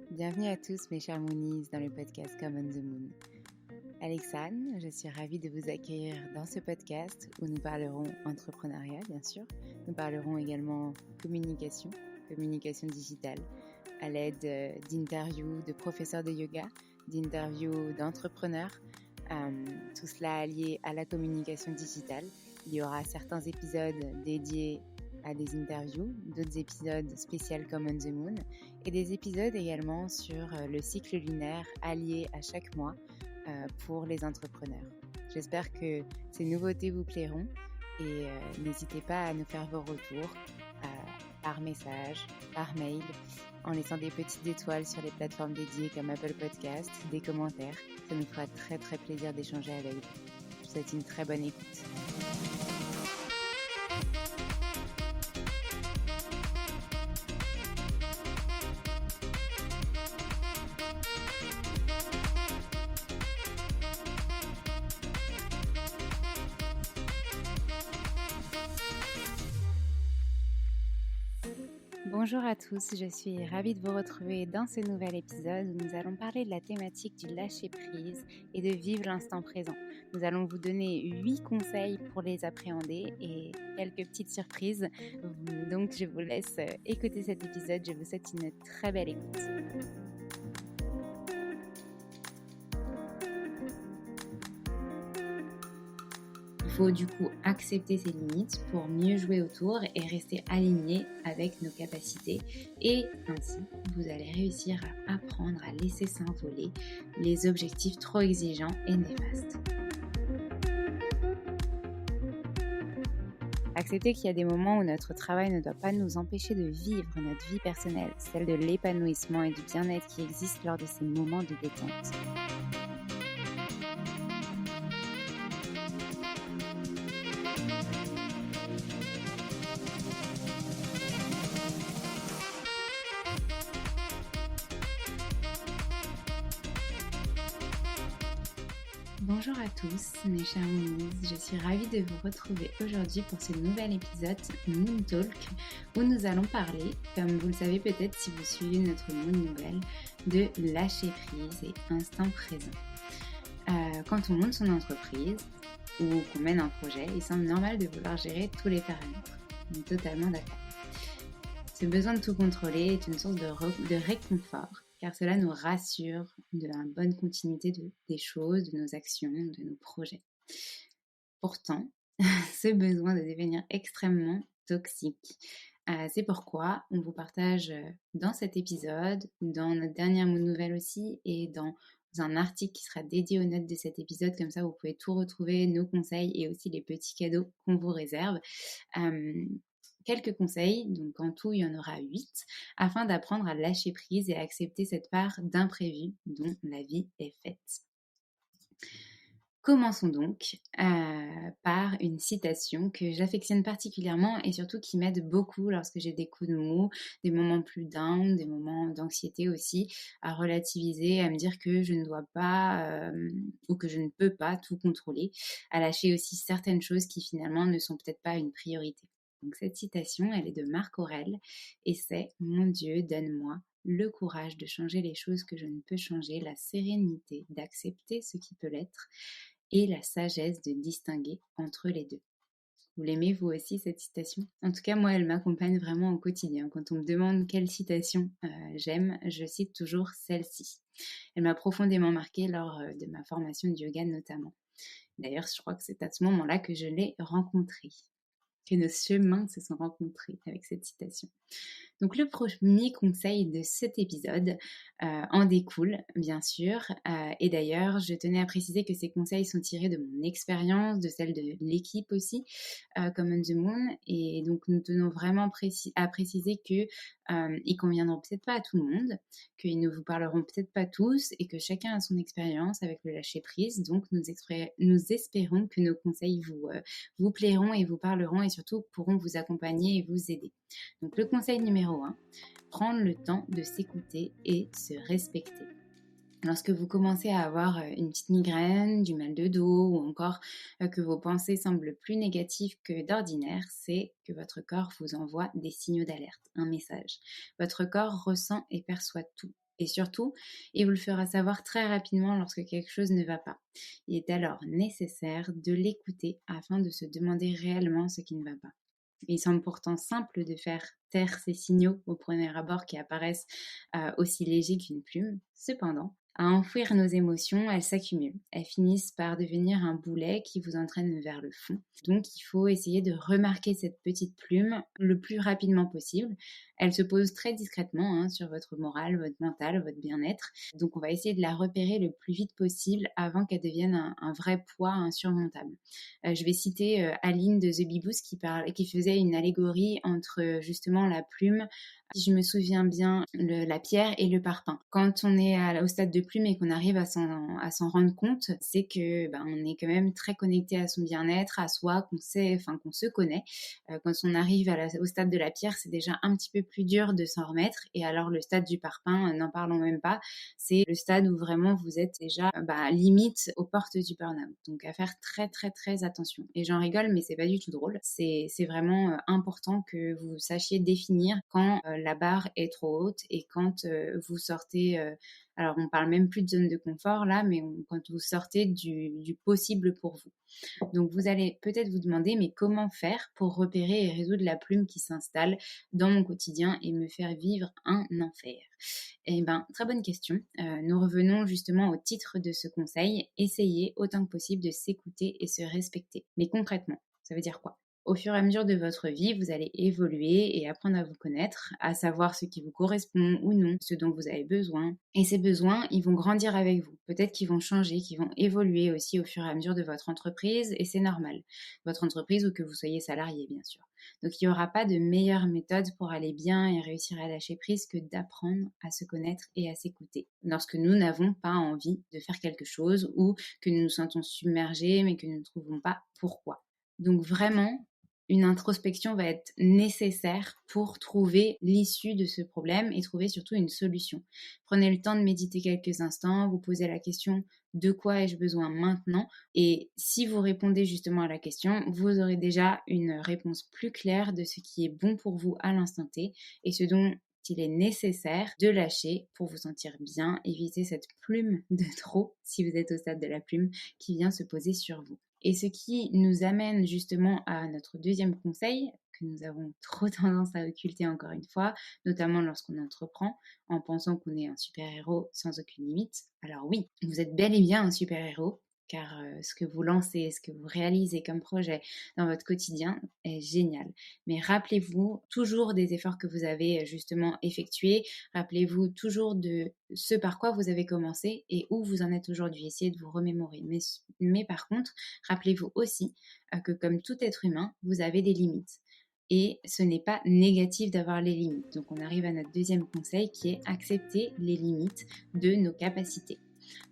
Bienvenue à tous mes chers Moonies dans le podcast Come on the Moon. Alexandre, je suis ravie de vous accueillir dans ce podcast où nous parlerons entrepreneuriat bien sûr. Nous parlerons également communication digitale à l'aide d'interviews de professeurs de yoga, d'interviews d'entrepreneurs, tout cela allié à la communication digitale. Il y aura certains épisodes dédiés à des interviews, d'autres épisodes spéciaux Come on the Moon et des épisodes également sur le cycle lunaire allié à chaque mois pour les entrepreneurs. J'espère que ces nouveautés vous plairont et n'hésitez pas à nous faire vos retours par message, par mail, en laissant des petites étoiles sur les plateformes dédiées comme Apple Podcast, des commentaires. Ça nous fera très très plaisir d'échanger avec vous. Je vous souhaite une très bonne écoute. Bonjour à tous, je suis ravie de vous retrouver dans ce nouvel épisode où nous allons parler de la thématique du lâcher-prise et de vivre l'instant présent. Nous allons vous donner 8 conseils pour les appréhender et quelques petites surprises. Donc je vous laisse écouter cet épisode, je vous souhaite une très belle écoute. Il faut du coup accepter ses limites pour mieux jouer autour et rester aligné avec nos capacités. Et ainsi, vous allez réussir à apprendre à laisser s'envoler les objectifs trop exigeants et néfastes. Accepter qu'il y a des moments où notre travail ne doit pas nous empêcher de vivre notre vie personnelle, celle de l'épanouissement et du bien-être qui existe lors de ces moments de détente. Bonjour à tous mes chers Moonies, je suis ravie de vous retrouver aujourd'hui pour ce nouvel épisode Moon Talk où nous allons parler, comme vous le savez peut-être si vous suivez notre Moon Nouvelle, de lâcher prise et instant présent. Quand on monte son entreprise ou qu'on mène un projet, il semble normal de vouloir gérer tous les paramètres. On est totalement d'accord. Ce besoin de tout contrôler est une source de réconfort, car cela nous rassure de la bonne continuité des choses, de nos actions, de nos projets. Pourtant, ce besoin de devenir extrêmement toxique. C'est pourquoi on vous partage dans cet épisode, dans notre dernière Moon Nouvelle aussi, et dans un article qui sera dédié aux notes de cet épisode, comme ça vous pouvez tout retrouver, nos conseils et aussi les petits cadeaux qu'on vous réserve. Quelques conseils, donc en tout il y en aura 8, afin d'apprendre à lâcher prise et à accepter cette part d'imprévu dont la vie est faite. Commençons donc par une citation que j'affectionne particulièrement et surtout qui m'aide beaucoup lorsque j'ai des coups de mou, des moments plus down, des moments d'anxiété aussi, à relativiser, à me dire que je ne dois pas ou que je ne peux pas tout contrôler, à lâcher aussi certaines choses qui finalement ne sont peut-être pas une priorité. Donc cette citation, elle est de Marc Aurèle et c'est « Mon Dieu, donne-moi le courage de changer les choses que je ne peux changer, la sérénité d'accepter ce qui peut l'être et la sagesse de distinguer entre les deux. » Vous l'aimez vous aussi cette citation ? En tout cas, moi, elle m'accompagne vraiment au quotidien. Quand on me demande quelle citation j'aime, je cite toujours celle-ci. Elle m'a profondément marquée lors de ma formation de yoga notamment. D'ailleurs, je crois que c'est à ce moment-là que je l'ai rencontrée, que nos chemins se sont rencontrés avec cette citation. Donc le premier conseil de cet épisode en découle bien sûr et d'ailleurs je tenais à préciser que ces conseils sont tirés de mon expérience, de celle de l'équipe aussi Come on the Moon et donc nous tenons vraiment à préciser que ils conviendront peut-être pas à tout le monde, qu'ils ne vous parleront peut-être pas tous et que chacun a son expérience avec le lâcher prise, donc nous espérons que nos conseils vous plairont et vous parleront et surtout pourront vous accompagner et vous aider. Donc le conseil numéro 1, prendre le temps de s'écouter et se respecter. Lorsque vous commencez à avoir une petite migraine, du mal de dos ou encore que vos pensées semblent plus négatives que d'ordinaire, c'est que votre corps vous envoie des signaux d'alerte, un message. Votre corps ressent et perçoit tout. Et surtout, il vous le fera savoir très rapidement lorsque quelque chose ne va pas. Il est alors nécessaire de l'écouter afin de se demander réellement ce qui ne va pas. Il semble pourtant simple de faire taire ces signaux au premier abord qui apparaissent aussi légers qu'une plume. Cependant, à enfouir nos émotions, elles s'accumulent. Elles finissent par devenir un boulet qui vous entraîne vers le fond. Donc il faut essayer de remarquer cette petite plume le plus rapidement possible. Elle se pose très discrètement sur votre morale, votre mental, votre bien-être. Donc on va essayer de la repérer le plus vite possible avant qu'elle devienne un vrai poids insurmontable. Je vais citer Aline de The Bee Boost qui faisait une allégorie entre justement la plume, si je me souviens bien, la pierre et le parpaing. Quand on est au stade de plume et qu'on arrive à s'en rendre compte, c'est que on est quand même très connecté à son bien-être, à soi, qu'on sait, enfin qu'on se connaît. Quand on arrive au stade de la pierre, c'est déjà un petit peu plus dur de s'en remettre. Et alors le stade du parpaing, n'en parlons même pas, c'est le stade où vraiment vous êtes déjà limite aux portes du burn-out. Donc à faire très très très attention. Et j'en rigole, mais c'est pas du tout drôle. C'est vraiment important que vous sachiez définir quand la barre est trop haute et quand vous sortez. Alors on parle même plus de zone de confort là, mais quand vous sortez du possible pour vous. Donc vous allez peut-être vous demander, mais comment faire pour repérer et résoudre la plume qui s'installe dans mon quotidien et me faire vivre un enfer? Eh bien, très bonne question. Nous revenons justement au titre de ce conseil. Essayez autant que possible de s'écouter et se respecter. Mais concrètement, ça veut dire quoi? Au fur et à mesure de votre vie, vous allez évoluer et apprendre à vous connaître, à savoir ce qui vous correspond ou non, ce dont vous avez besoin. Et ces besoins, ils vont grandir avec vous. Peut-être qu'ils vont changer, qu'ils vont évoluer aussi au fur et à mesure de votre entreprise, et c'est normal. Votre entreprise ou que vous soyez salarié, bien sûr. Donc il n'y aura pas de meilleure méthode pour aller bien et réussir à lâcher prise que d'apprendre à se connaître et à s'écouter. Lorsque nous n'avons pas envie de faire quelque chose ou que nous nous sentons submergés mais que nous ne trouvons pas pourquoi. Donc vraiment, une introspection va être nécessaire pour trouver l'issue de ce problème et trouver surtout une solution. Prenez le temps de méditer quelques instants, vous posez la question de quoi ai-je besoin maintenant? Et si vous répondez justement à la question, vous aurez déjà une réponse plus claire de ce qui est bon pour vous à l'instant T et ce dont il est nécessaire de lâcher pour vous sentir bien, éviter cette plume de trop, si vous êtes au stade de la plume, qui vient se poser sur vous. Et ce qui nous amène justement à notre deuxième conseil, que nous avons trop tendance à occulter encore une fois, notamment lorsqu'on entreprend, en pensant qu'on est un super-héros sans aucune limite. Alors oui, vous êtes bel et bien un super-héros, car ce que vous lancez, ce que vous réalisez comme projet dans votre quotidien est génial. Mais rappelez-vous toujours des efforts que vous avez justement effectués, rappelez-vous toujours de ce par quoi vous avez commencé et où vous en êtes aujourd'hui. Essayez de vous remémorer. Mais par contre, rappelez-vous aussi que comme tout être humain, vous avez des limites. Et ce n'est pas négatif d'avoir les limites. Donc on arrive à notre deuxième conseil qui est accepter les limites de nos capacités.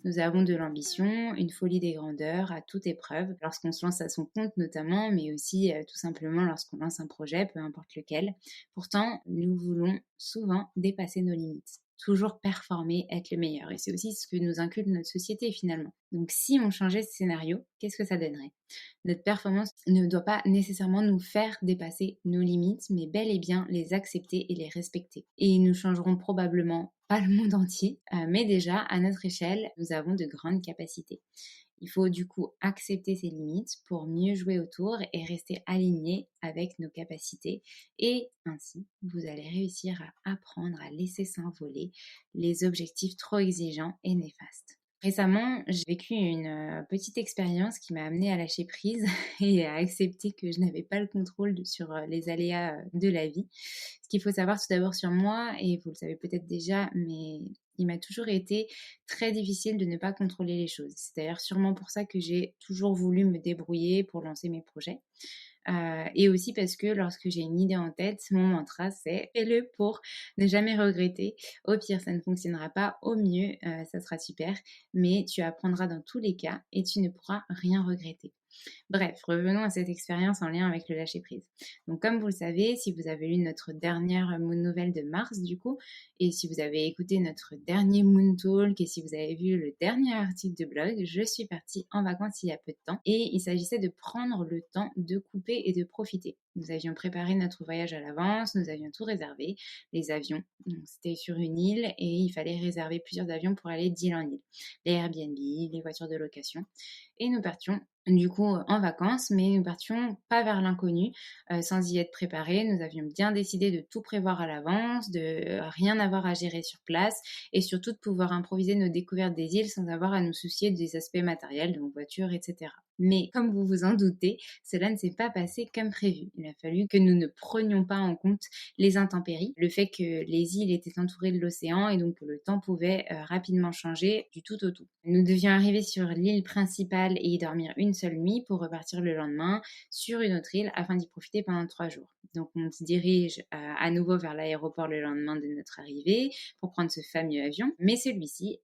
Nous avons de l'ambition, une folie des grandeurs à toute épreuve, lorsqu'on se lance à son compte notamment, mais aussi tout simplement lorsqu'on lance un projet, peu importe lequel. Pourtant, nous voulons souvent dépasser nos limites. Toujours performer, être le meilleur. Et c'est aussi ce que nous inculque notre société finalement. Donc si on changeait ce scénario, qu'est-ce que ça donnerait? Notre performance ne doit pas nécessairement nous faire dépasser nos limites, mais bel et bien les accepter et les respecter. Et nous changerons probablement pas le monde entier, mais déjà à notre échelle, nous avons de grandes capacités. Il faut du coup accepter ses limites pour mieux jouer autour et rester aligné avec nos capacités. Et ainsi, vous allez réussir à apprendre à laisser s'envoler les objectifs trop exigeants et néfastes. Récemment, j'ai vécu une petite expérience qui m'a amenée à lâcher prise et à accepter que je n'avais pas le contrôle sur les aléas de la vie. Ce qu'il faut savoir tout d'abord sur moi, et vous le savez peut-être déjà, mais il m'a toujours été très difficile de ne pas contrôler les choses. C'est d'ailleurs sûrement pour ça que j'ai toujours voulu me débrouiller pour lancer mes projets. Et aussi parce que lorsque j'ai une idée en tête, mon mantra c'est fais-le pour ne jamais regretter. Au pire, ça ne fonctionnera pas. Au mieux, ça sera super. Mais tu apprendras dans tous les cas et tu ne pourras rien regretter. Bref, revenons à cette expérience en lien avec le lâcher-prise. Donc comme vous le savez, si vous avez lu notre dernière Moon Nouvelle de mars du coup, et si vous avez écouté notre dernier Moon Talk, et si vous avez vu le dernier article de blog, je suis partie en vacances il y a peu de temps, et il s'agissait de prendre le temps de couper et de profiter. Nous avions préparé notre voyage à l'avance, nous avions tout réservé, les avions, donc c'était sur une île, et il fallait réserver plusieurs avions pour aller d'île en île. Les Airbnb, les voitures de location, et nous partions du coup en vacances, mais nous partions pas vers l'inconnu, sans y être préparés. Nous avions bien décidé de tout prévoir à l'avance, de rien avoir à gérer sur place et surtout de pouvoir improviser nos découvertes des îles sans avoir à nous soucier des aspects matériels, donc voitures, etc. Mais comme vous vous en doutez, cela ne s'est pas passé comme prévu. Il a fallu que nous ne prenions pas en compte les intempéries, le fait que les îles étaient entourées de l'océan et donc que le temps pouvait rapidement changer du tout au tout. Nous devions arriver sur l'île principale et y dormir une seule nuit pour repartir le lendemain sur une autre île afin d'y profiter pendant 3 jours. Donc on se dirige à nouveau vers l'aéroport le lendemain de notre arrivée pour prendre ce fameux avion, mais celui-ci,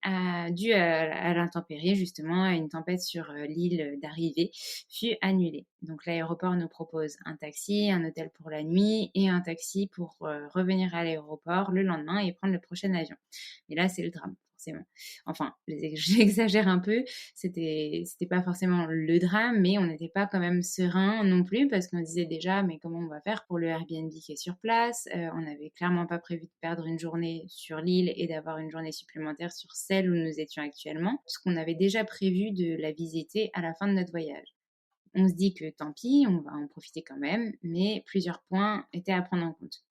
dû à l'intempérie justement, à une tempête sur l'île d'arrivée, fut annulé. Donc l'aéroport nous propose un taxi, un hôtel pour la nuit et un taxi pour revenir à l'aéroport le lendemain et prendre le prochain avion. Mais là, c'est le drame, forcément. Enfin, j'exagère un peu, c'était pas forcément le drame, mais on n'était pas quand même serein non plus parce qu'on disait déjà, mais comment on va faire pour le Airbnb qui est sur place? On n'avait clairement pas prévu de perdre une journée sur l'île et d'avoir une journée supplémentaire sur celle où nous étions actuellement, parce qu'on avait déjà prévu de la visiter à la fin de notre voyage. On se dit que tant pis, on va en profiter quand même, mais plusieurs points étaient à prendre en compte.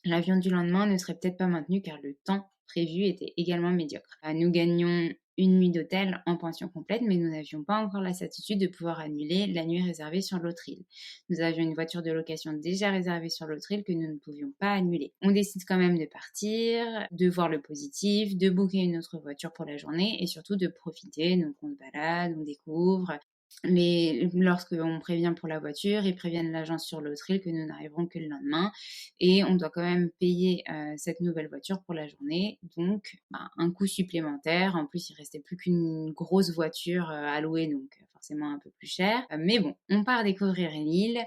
L'avion du lendemain ne serait peut-être pas maintenu car le temps prévu était également médiocre. Nous gagnions une nuit d'hôtel en pension complète, mais nous n'avions pas encore la certitude de pouvoir annuler la nuit réservée sur l'autre île. Nous avions une voiture de location déjà réservée sur l'autre île que nous ne pouvions pas annuler. On décide quand même de partir, de voir le positif, de booker une autre voiture pour la journée et surtout de profiter. Donc on se balade, on découvre, lorsqu'on prévient pour la voiture, ils préviennent l'agence sur l'autre île que nous n'arriverons que le lendemain et on doit quand même payer cette nouvelle voiture pour la journée. Donc, un coût supplémentaire. En plus, il restait plus qu'une grosse voiture à louer, donc forcément un peu plus cher. Mais bon, on part découvrir l'île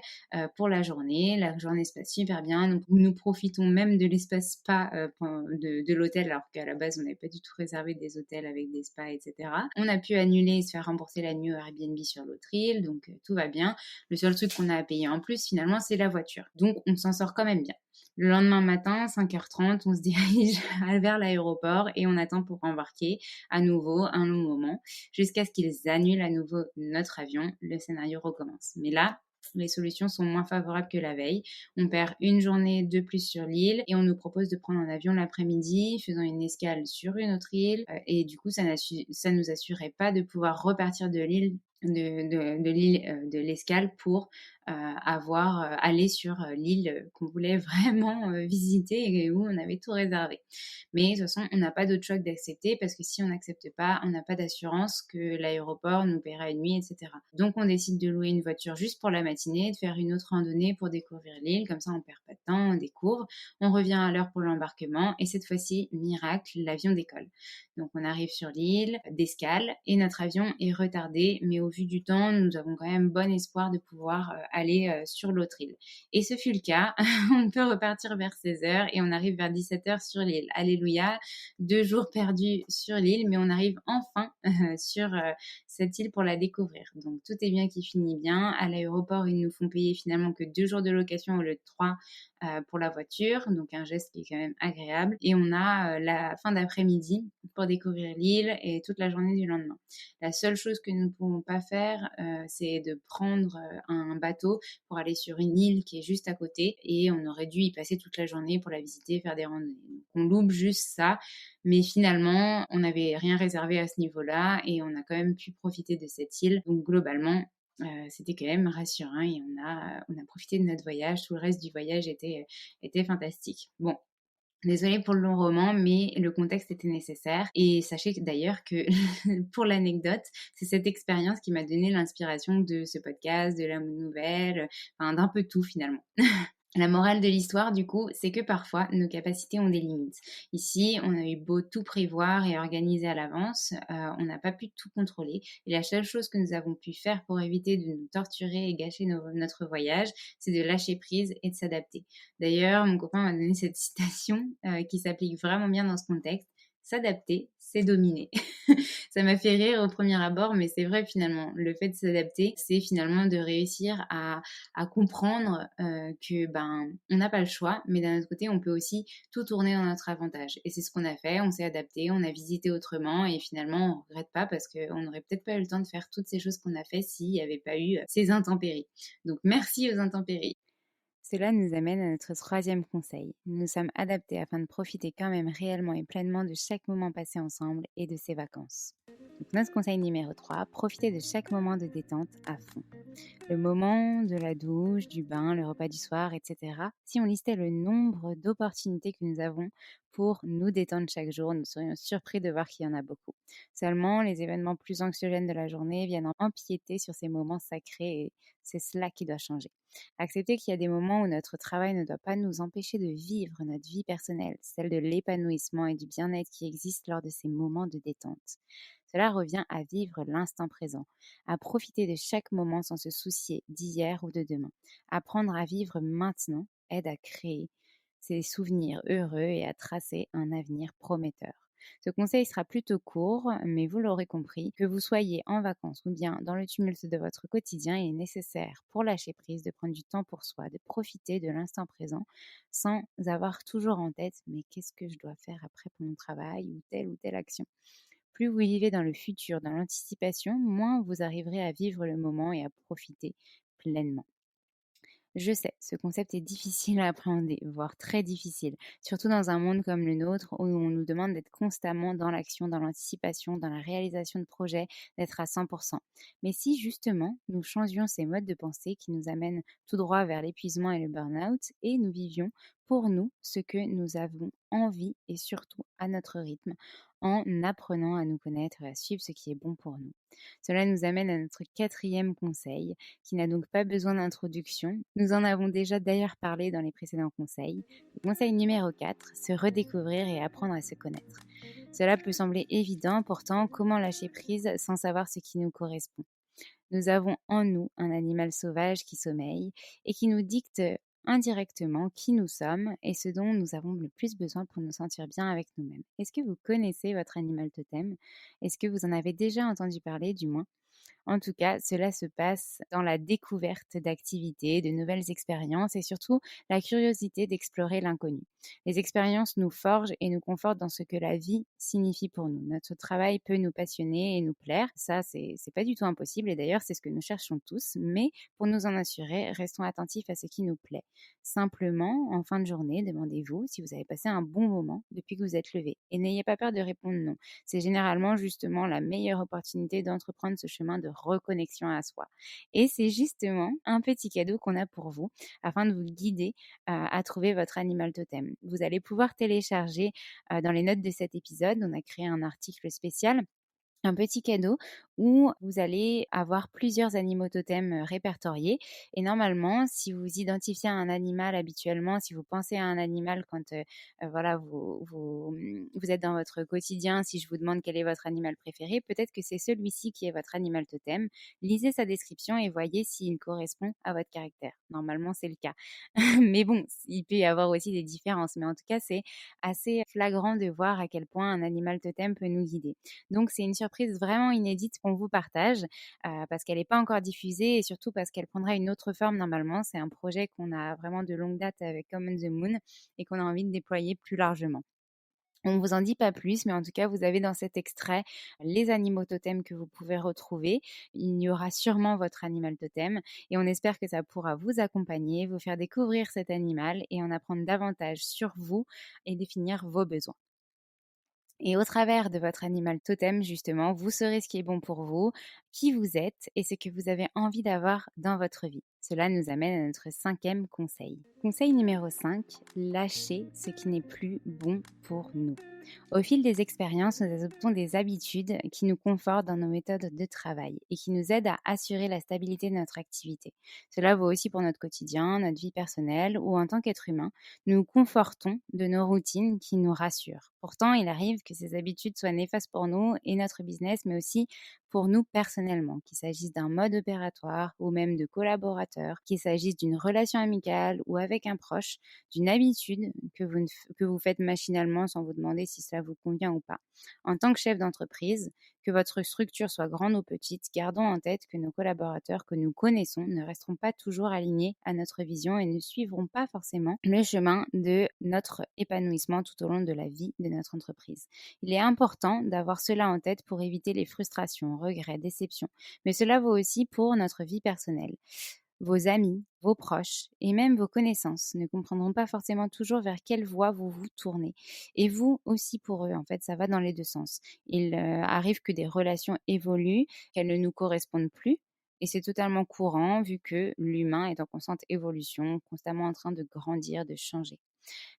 pour la journée. La journée se passe super bien. Donc, nous profitons même de l'espace spa de l'hôtel, alors qu'à la base, on n'avait pas du tout réservé des hôtels avec des spas, etc. On a pu annuler et se faire rembourser la nuit au Airbnb sur l'autre île, donc tout va bien. Le seul truc qu'on a à payer en plus, finalement, c'est la voiture. Donc, on s'en sort quand même bien. Le lendemain matin, 5h30, on se dirige vers l'aéroport et on attend pour embarquer à nouveau un long moment jusqu'à ce qu'ils annulent à nouveau notre avion. Le scénario recommence. Mais là, les solutions sont moins favorables que la veille. On perd une journée de plus sur l'île et on nous propose de prendre un avion l'après-midi, faisant une escale sur une autre île. Et du coup, ça nous assurait pas de pouvoir repartir de l'île de l'île de l'escale pour aller sur l'île qu'on voulait vraiment visiter et où on avait tout réservé. Mais de toute façon, on n'a pas d'autre choix que d'accepter parce que si on n'accepte pas, on n'a pas d'assurance que l'aéroport nous paiera une nuit, etc. Donc on décide de louer une voiture juste pour la matinée, de faire une autre randonnée pour découvrir l'île, comme ça on perd pas de temps, on découvre, on revient à l'heure pour l'embarquement et cette fois-ci, miracle, l'avion décolle. Donc on arrive sur l'île d'escale et notre avion est retardé, mais au vu du temps, nous avons quand même bon espoir de pouvoir aller sur l'autre île. Et ce fut le cas. On peut repartir vers 16h et on arrive vers 17h sur l'île. Alléluia, 2 jours perdus sur l'île, mais on arrive enfin sur cette île pour la découvrir. Donc tout est bien qui finit bien. À l'aéroport, ils nous font payer finalement que 2 jours de location au lieu de 3 pour la voiture, donc un geste qui est quand même agréable. Et on a la fin d'après-midi pour découvrir l'île et toute la journée du lendemain. La seule chose que nous ne pouvons pas faire, c'est de prendre un bateau pour aller sur une île qui est juste à côté et on aurait dû y passer toute la journée pour la visiter, faire des randonnées. Donc on loupe juste ça, mais finalement, on n'avait rien réservé à ce niveau-là et on a quand même pu profiter de cette île. Donc globalement, c'était quand même rassurant et on a profité de notre voyage. Tout le reste du voyage était fantastique. Bon, désolée pour le long roman, mais le contexte était nécessaire. Et sachez d'ailleurs que, pour l'anecdote, c'est cette expérience qui m'a donné l'inspiration de ce podcast, de la nouvelle, enfin d'un peu tout finalement. La morale de l'histoire, du coup, c'est que parfois, nos capacités ont des limites. Ici, on a eu beau tout prévoir et organiser à l'avance, on n'a pas pu tout contrôler. Et la seule chose que nous avons pu faire pour éviter de nous torturer et gâcher notre voyage, c'est de lâcher prise et de s'adapter. D'ailleurs, mon copain m'a donné cette citation qui s'applique vraiment bien dans ce contexte. S'adapter, c'est dominer. Ça m'a fait rire au premier abord, mais c'est vrai finalement. Le fait de s'adapter, c'est finalement de réussir à comprendre que ben on n'a pas le choix, mais d'un autre côté, on peut aussi tout tourner dans notre avantage. Et c'est ce qu'on a fait. On s'est adapté, on a visité autrement, et finalement, on regrette pas parce qu'on n'aurait peut-être pas eu le temps de faire toutes ces choses qu'on a fait s'il n'y avait pas eu ces intempéries. Donc merci aux intempéries. Cela nous amène à notre troisième conseil. Nous nous sommes adaptés afin de profiter quand même réellement et pleinement de chaque moment passé ensemble et de ses vacances. Donc notre conseil numéro 3, profitez de chaque moment de détente à fond. Le moment de la douche, du bain, le repas du soir, etc. Si on listait le nombre d'opportunités que nous avons pour nous détendre chaque jour, nous serions surpris de voir qu'il y en a beaucoup. Seulement, les événements plus anxiogènes de la journée viennent empiéter sur ces moments sacrés et c'est cela qui doit changer. Accepter qu'il y a des moments où notre travail ne doit pas nous empêcher de vivre notre vie personnelle, celle de l'épanouissement et du bien-être qui existe lors de ces moments de détente. Cela revient à vivre l'instant présent, à profiter de chaque moment sans se soucier d'hier ou de demain. Apprendre à vivre maintenant aide à créer ces souvenirs heureux et à tracer un avenir prometteur. Ce conseil sera plutôt court, mais vous l'aurez compris, que vous soyez en vacances ou bien dans le tumulte de votre quotidien, il est nécessaire pour lâcher prise de prendre du temps pour soi, de profiter de l'instant présent sans avoir toujours en tête mais qu'est-ce que je dois faire après pour mon travail ou telle action. Plus vous vivez dans le futur, dans l'anticipation, moins vous arriverez à vivre le moment et à profiter pleinement. Je sais, ce concept est difficile à appréhender, voire très difficile, surtout dans un monde comme le nôtre où on nous demande d'être constamment dans l'action, dans l'anticipation, dans la réalisation de projets, d'être à 100%. Mais si justement nous changions ces modes de pensée qui nous amènent tout droit vers l'épuisement et le burn-out et nous vivions pour nous ce que nous avons envie et surtout à notre rythme, en apprenant à nous connaître et à suivre ce qui est bon pour nous. Cela nous amène à notre quatrième conseil, qui n'a donc pas besoin d'introduction. Nous en avons déjà d'ailleurs parlé dans les précédents conseils. Le conseil numéro 4, se redécouvrir et apprendre à se connaître. Cela peut sembler évident, pourtant, comment lâcher prise sans savoir ce qui nous correspond. Nous avons en nous un animal sauvage qui sommeille et qui nous dicte indirectement qui nous sommes et ce dont nous avons le plus besoin pour nous sentir bien avec nous-mêmes. Est-ce que vous connaissez votre animal totem? Est-ce que vous en avez déjà entendu parler du moins? En tout cas, cela se passe dans la découverte d'activités, de nouvelles expériences et surtout la curiosité d'explorer l'inconnu. Les expériences nous forgent et nous confortent dans ce que la vie signifie pour nous. Notre travail peut nous passionner et nous plaire. Ça, c'est pas du tout impossible et d'ailleurs, c'est ce que nous cherchons tous. Mais pour nous en assurer, restons attentifs à ce qui nous plaît. Simplement, en fin de journée, demandez-vous si vous avez passé un bon moment depuis que vous êtes levé. Et n'ayez pas peur de répondre non. C'est généralement justement la meilleure opportunité d'entreprendre ce chemin de reconnexion à soi. Et c'est justement un petit cadeau qu'on a pour vous afin de vous guider à trouver votre animal totem. Vous allez pouvoir télécharger dans les notes de cet épisode, on a créé un article spécial, un petit cadeau où vous allez avoir plusieurs animaux totems répertoriés. Et normalement, si vous identifiez un animal habituellement, si vous pensez à un animal quand voilà, vous êtes dans votre quotidien, si je vous demande quel est votre animal préféré, peut-être que c'est celui-ci qui est votre animal totem. Lisez sa description et voyez s'il correspond à votre caractère. Normalement, c'est le cas. Mais bon, il peut y avoir aussi des différences. Mais en tout cas, c'est assez flagrant de voir à quel point un animal totem peut nous guider. Donc, c'est une surprise vraiment inédite qu'on vous partage parce qu'elle n'est pas encore diffusée et surtout parce qu'elle prendra une autre forme normalement. C'est un projet qu'on a vraiment de longue date avec Common the Moon et qu'on a envie de déployer plus largement. On ne vous en dit pas plus, mais en tout cas, vous avez dans cet extrait les animaux totems que vous pouvez retrouver. Il y aura sûrement votre animal totem et on espère que ça pourra vous accompagner, vous faire découvrir cet animal et en apprendre davantage sur vous et définir vos besoins. Et au travers de votre animal totem, justement, vous saurez ce qui est bon pour vous, qui vous êtes et ce que vous avez envie d'avoir dans votre vie. Cela nous amène à notre cinquième conseil. Conseil numéro 5, lâcher ce qui n'est plus bon pour nous. Au fil des expériences, nous adoptons des habitudes qui nous confortent dans nos méthodes de travail et qui nous aident à assurer la stabilité de notre activité. Cela vaut aussi pour notre quotidien, notre vie personnelle ou en tant qu'être humain. Nous nous confortons de nos routines qui nous rassurent. Pourtant, il arrive que ces habitudes soient néfastes pour nous et notre business, mais aussi pour nous personnellement, qu'il s'agisse d'un mode opératoire ou même de collaborateurs, qu'il s'agisse d'une relation amicale ou avec un proche, d'une habitude que vous faites machinalement sans vous demander si cela vous convient ou pas. En tant que chef d'entreprise, que votre structure soit grande ou petite, gardons en tête que nos collaborateurs que nous connaissons ne resteront pas toujours alignés à notre vision et ne suivront pas forcément le chemin de notre épanouissement tout au long de la vie de notre entreprise. Il est important d'avoir cela en tête pour éviter les frustrations, regrets, déceptions. Mais cela vaut aussi pour notre vie personnelle. Vos amis, vos proches et même vos connaissances ne comprendront pas forcément toujours vers quelle voie vous vous tournez. Et vous aussi pour eux, en fait, ça va dans les deux sens. Il arrive que des relations évoluent, qu'elles ne nous correspondent plus. Et c'est totalement courant vu que l'humain est en constante évolution, constamment en train de grandir, de changer.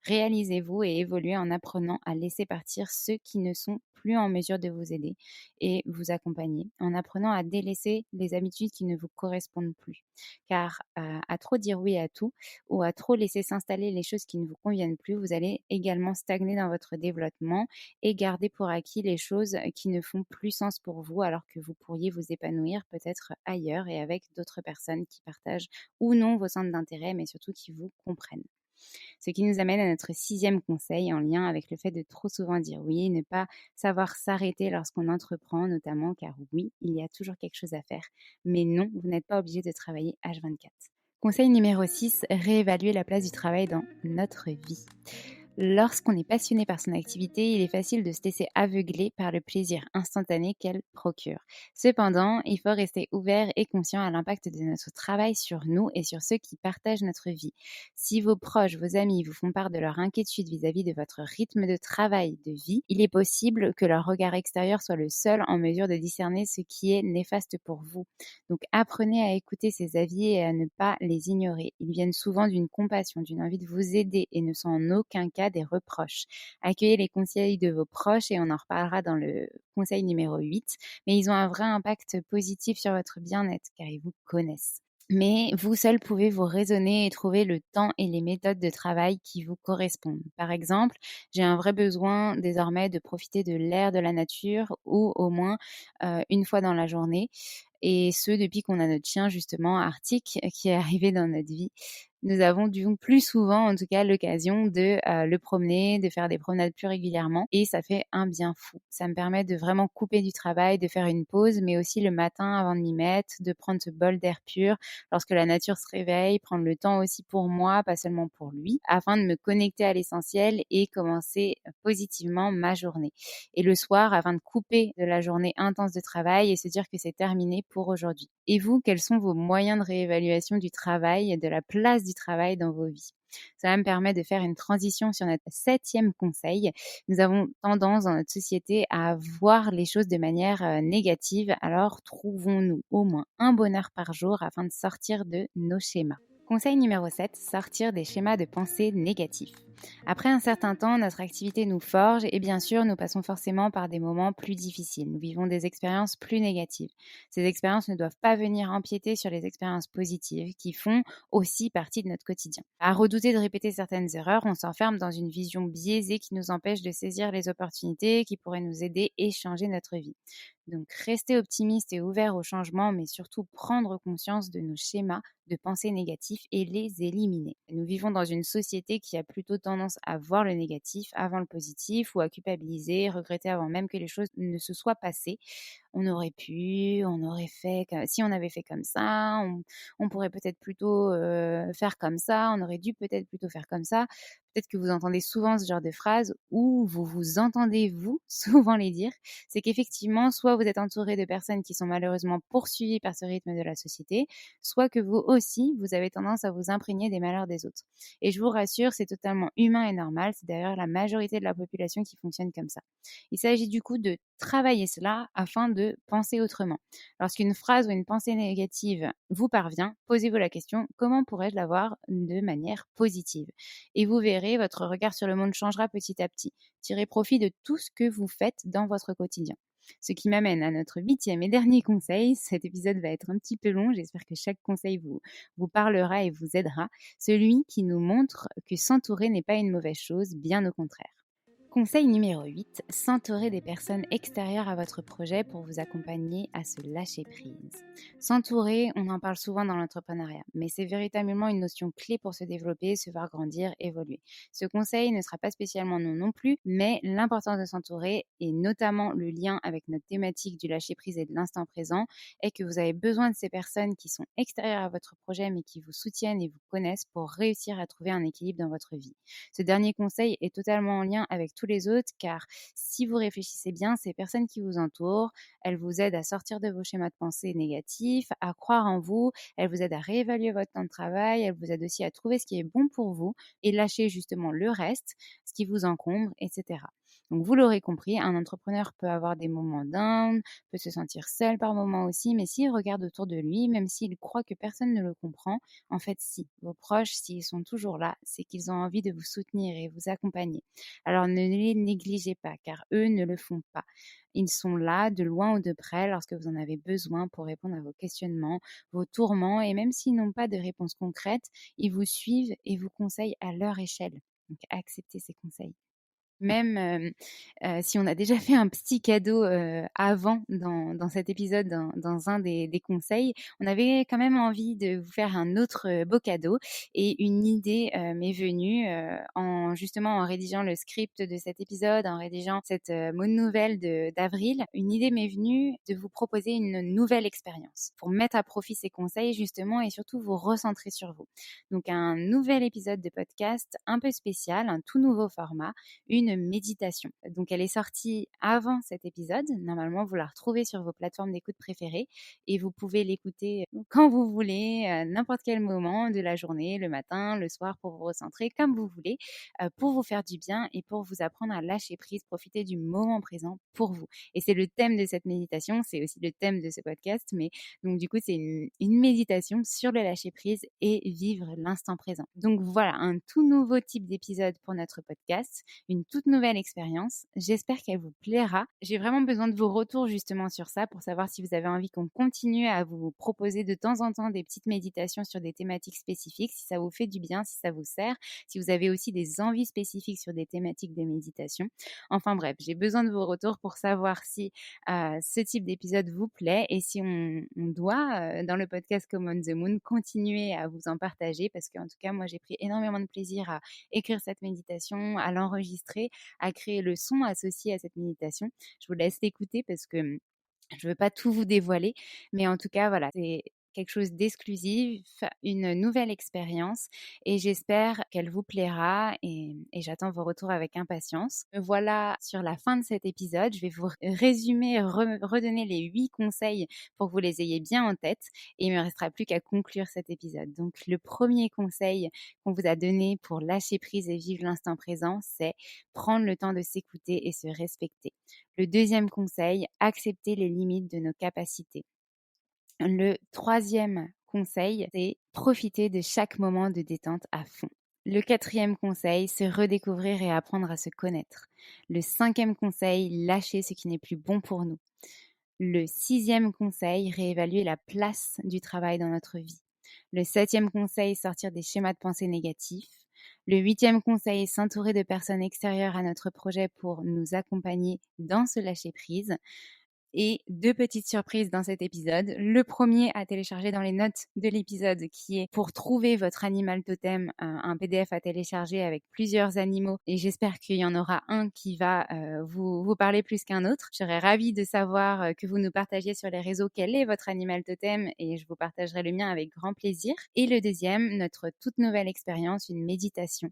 Réalisez-vous et évoluez en apprenant à laisser partir ceux qui ne sont plus en mesure de vous aider et vous accompagner, en apprenant à délaisser les habitudes qui ne vous correspondent plus. Car à trop dire oui à tout ou à trop laisser s'installer les choses qui ne vous conviennent plus, vous allez également stagner dans votre développement et garder pour acquis les choses qui ne font plus sens pour vous alors que vous pourriez vous épanouir peut-être ailleurs et avec d'autres personnes qui partagent ou non vos centres d'intérêt mais surtout qui vous comprennent. Ce qui nous amène à notre 6e conseil en lien avec le fait de trop souvent dire oui, ne pas savoir s'arrêter lorsqu'on entreprend notamment, car oui, il y a toujours quelque chose à faire. Mais non, vous n'êtes pas obligé de travailler H24. Conseil numéro 6, réévaluer la place du travail dans notre vie. Lorsqu'on est passionné par son activité, il est facile de se laisser aveugler par le plaisir instantané qu'elle procure. Cependant, il faut rester ouvert et conscient à l'impact de notre travail sur nous et sur ceux qui partagent notre vie. Si vos proches, vos amis vous font part de leur inquiétude vis-à-vis de votre rythme de travail, de vie, il est possible que leur regard extérieur soit le seul en mesure de discerner ce qui est néfaste pour vous. Donc apprenez à écouter ces avis et à ne pas les ignorer. Ils viennent souvent d'une compassion, d'une envie de vous aider et ne sont en aucun cas des reproches. Accueillez les conseils de vos proches et on en reparlera dans le conseil numéro 8, mais ils ont un vrai impact positif sur votre bien-être car ils vous connaissent. Mais vous seul pouvez vous raisonner et trouver le temps et les méthodes de travail qui vous correspondent. Par exemple, j'ai un vrai besoin désormais de profiter de l'air de la nature ou au moins une fois dans la journée. Et ce, depuis qu'on a notre chien justement Arctic qui est arrivé dans notre vie. Nous avons donc plus souvent, en tout cas, l'occasion de le promener, de faire des promenades plus régulièrement et ça fait un bien fou. Ça me permet de vraiment couper du travail, de faire une pause, mais aussi le matin avant de m'y mettre, de prendre ce bol d'air pur lorsque la nature se réveille, prendre le temps aussi pour moi, pas seulement pour lui, afin de me connecter à l'essentiel et commencer positivement ma journée. Et le soir, afin de couper de la journée intense de travail et se dire que c'est terminé pour aujourd'hui. Et vous, quels sont vos moyens de réévaluation du travail et de la place du travail dans vos vies? Ça me permet de faire une transition sur notre 7e conseil. Nous avons tendance dans notre société à voir les choses de manière négative, alors trouvons-nous au moins un bonheur par jour afin de sortir de nos schémas. Conseil numéro 7, sortir des schémas de pensée négatifs. Après un certain temps, notre activité nous forge et bien sûr, nous passons forcément par des moments plus difficiles. Nous vivons des expériences plus négatives. Ces expériences ne doivent pas venir empiéter sur les expériences positives qui font aussi partie de notre quotidien. À redouter de répéter certaines erreurs, on s'enferme dans une vision biaisée qui nous empêche de saisir les opportunités qui pourraient nous aider et changer notre vie. Donc, rester optimiste et ouvert au changement, mais surtout prendre conscience de nos schémas de pensée négatifs et les éliminer. Nous vivons dans une société qui a plutôt tendance à voir le négatif avant le positif ou à culpabiliser, regretter avant même que les choses ne se soient passées. On aurait pu, on aurait fait, si on avait fait comme ça, on pourrait peut-être plutôt faire comme ça, on aurait dû peut-être plutôt faire comme ça. Peut-être que vous entendez souvent ce genre de phrases ou vous vous entendez, vous, souvent les dire. C'est qu'effectivement, soit vous êtes entouré de personnes qui sont malheureusement poursuivies par ce rythme de la société, soit que vous aussi, vous avez tendance à vous imprégner des malheurs des autres. Et je vous rassure, c'est totalement humain et normal. C'est d'ailleurs la majorité de la population qui fonctionne comme ça. Il s'agit du coup de travailler cela afin de penser autrement. Lorsqu'une phrase ou une pensée négative vous parvient, posez-vous la question: comment pourrais-je la voir de manière positive? Et vous verrez, votre regard sur le monde changera petit à petit. Tirez profit de tout ce que vous faites dans votre quotidien. Ce qui m'amène à notre 8e et dernier conseil. Cet épisode va être un petit peu long. J'espère que chaque conseil vous parlera et vous aidera. Celui qui nous montre que s'entourer n'est pas une mauvaise chose, bien au contraire. Conseil numéro 8, s'entourer des personnes extérieures à votre projet pour vous accompagner à se lâcher prise. S'entourer, on en parle souvent dans l'entrepreneuriat, mais c'est véritablement une notion clé pour se développer, se voir grandir, évoluer. Ce conseil ne sera pas spécialement non plus, mais l'importance de s'entourer, et notamment le lien avec notre thématique du lâcher prise et de l'instant présent, est que vous avez besoin de ces personnes qui sont extérieures à votre projet, mais qui vous soutiennent et vous connaissent pour réussir à trouver un équilibre dans votre vie. Ce dernier conseil est totalement en lien avec tous les autres, car si vous réfléchissez bien, ces personnes qui vous entourent, elles vous aident à sortir de vos schémas de pensée négatifs, à croire en vous, elles vous aident à réévaluer votre temps de travail, elles vous aident aussi à trouver ce qui est bon pour vous et lâcher justement le reste, ce qui vous encombre, etc. Donc vous l'aurez compris, un entrepreneur peut avoir des moments down, peut se sentir seul par moments aussi, mais s'il regarde autour de lui, même s'il croit que personne ne le comprend, en fait si, vos proches, s'ils sont toujours là, c'est qu'ils ont envie de vous soutenir et vous accompagner. Alors ne les négligez pas, car eux ne le font pas. Ils sont là, de loin ou de près, lorsque vous en avez besoin pour répondre à vos questionnements, vos tourments, et même s'ils n'ont pas de réponse concrète, ils vous suivent et vous conseillent à leur échelle. Donc acceptez ces conseils. Même, si on a déjà fait un petit cadeau, avant dans cet épisode, dans un des conseils, on avait quand même envie de vous faire un autre, beau cadeau et une idée, m'est venue, en justement en rédigeant le script de cet épisode, en rédigeant cette, mode nouvelle d'avril. Une idée m'est venue de vous proposer une nouvelle expérience pour mettre à profit ces conseils justement et surtout vous recentrer sur vous. Donc un nouvel épisode de podcast un peu spécial, un tout nouveau format, une méditation. Donc elle est sortie avant cet épisode. Normalement, vous la retrouvez sur vos plateformes d'écoute préférées et vous pouvez l'écouter quand vous voulez, à n'importe quel moment de la journée, le matin, le soir, pour vous recentrer comme vous voulez, pour vous faire du bien et pour vous apprendre à lâcher prise, profiter du moment présent pour vous. Et c'est le thème de cette méditation, c'est aussi le thème de ce podcast, mais donc du coup, c'est une méditation sur le lâcher prise et vivre l'instant présent. Donc voilà, un tout nouveau type d'épisode pour notre podcast, une toute nouvelle expérience. J'espère qu'elle vous plaira. J'ai vraiment besoin de vos retours justement sur ça pour savoir si vous avez envie qu'on continue à vous proposer de temps en temps des petites méditations sur des thématiques spécifiques, si ça vous fait du bien, si ça vous sert, si vous avez aussi des envies spécifiques sur des thématiques de méditation. Enfin bref, j'ai besoin de vos retours pour savoir si ce type d'épisode vous plaît et si on doit, dans le podcast Come on the Moon, continuer à vous en partager parce qu'en tout cas, moi, j'ai pris énormément de plaisir à écrire cette méditation, à l'enregistrer, à créer le son associé à cette méditation. Je vous laisse l'écouter parce que je ne veux pas tout vous dévoiler, mais en tout cas, voilà, c'est quelque chose d'exclusif, une nouvelle expérience et j'espère qu'elle vous plaira et j'attends vos retours avec impatience. Me voilà sur la fin de cet épisode. Je vais vous résumer, redonner les 8 conseils pour que vous les ayez bien en tête et il ne me restera plus qu'à conclure cet épisode. Donc, le premier conseil qu'on vous a donné pour lâcher prise et vivre l'instant présent, c'est prendre le temps de s'écouter et se respecter. Le deuxième conseil, accepter les limites de nos capacités. Le troisième conseil, c'est profiter de chaque moment de détente à fond. Le quatrième conseil, se redécouvrir et apprendre à se connaître. Le cinquième conseil, lâcher ce qui n'est plus bon pour nous. Le sixième conseil, réévaluer la place du travail dans notre vie. Le septième conseil, sortir des schémas de pensée négatifs. Le huitième conseil, s'entourer de personnes extérieures à notre projet pour nous accompagner dans ce lâcher-prise. Et 2 petites surprises dans cet épisode. Le premier à télécharger dans les notes de l'épisode qui est pour trouver votre animal totem, un PDF à télécharger avec plusieurs animaux et j'espère qu'il y en aura un qui va vous parler plus qu'un autre. Je serais ravie de savoir que vous nous partagiez sur les réseaux quel est votre animal totem et je vous partagerai le mien avec grand plaisir. Et le deuxième, notre toute nouvelle expérience, une méditation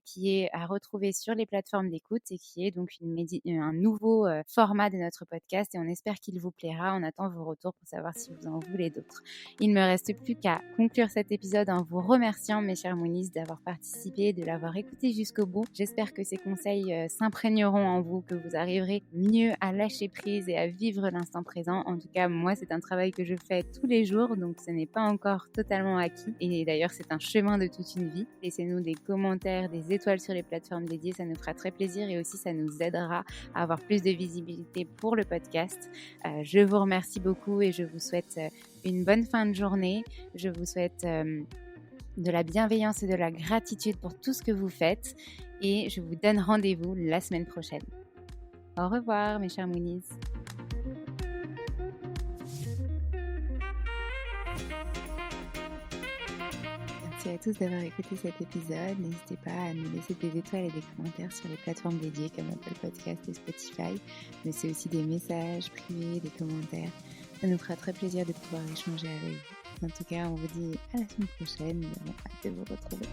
qui est à retrouver sur les plateformes d'écoute et qui est donc un nouveau format de notre podcast. et on espère qu'il vous plaira. On attend vos retours pour savoir si vous en voulez d'autres. Il ne me reste plus qu'à conclure cet épisode en vous remerciant, mes chers Moonies, d'avoir participé, de l'avoir écouté jusqu'au bout. J'espère que ces conseils s'imprégneront en vous, que vous arriverez mieux à lâcher prise et à vivre l'instant présent. En tout cas, moi, c'est un travail que je fais tous les jours, donc ce n'est pas encore totalement acquis. Et d'ailleurs, c'est un chemin de toute une vie. Laissez-nous des commentaires, des étoiles sur les plateformes dédiées, ça nous fera très plaisir et aussi ça nous aidera à avoir plus de visibilité pour le podcast. Je vous remercie beaucoup et je vous souhaite une bonne fin de journée. Je vous souhaite de la bienveillance et de la gratitude pour tout ce que vous faites et je vous donne rendez-vous la semaine prochaine. Au revoir mes chers Moonies. Merci à tous d'avoir écouté cet épisode. N'hésitez pas à nous laisser des étoiles et des commentaires sur les plateformes dédiées comme Apple Podcast et Spotify. Mais c'est aussi des messages privés, des commentaires. Ça nous fera très plaisir de pouvoir échanger avec vous. En tout cas, on vous dit à la semaine prochaine. Nous avons hâte de vous retrouver.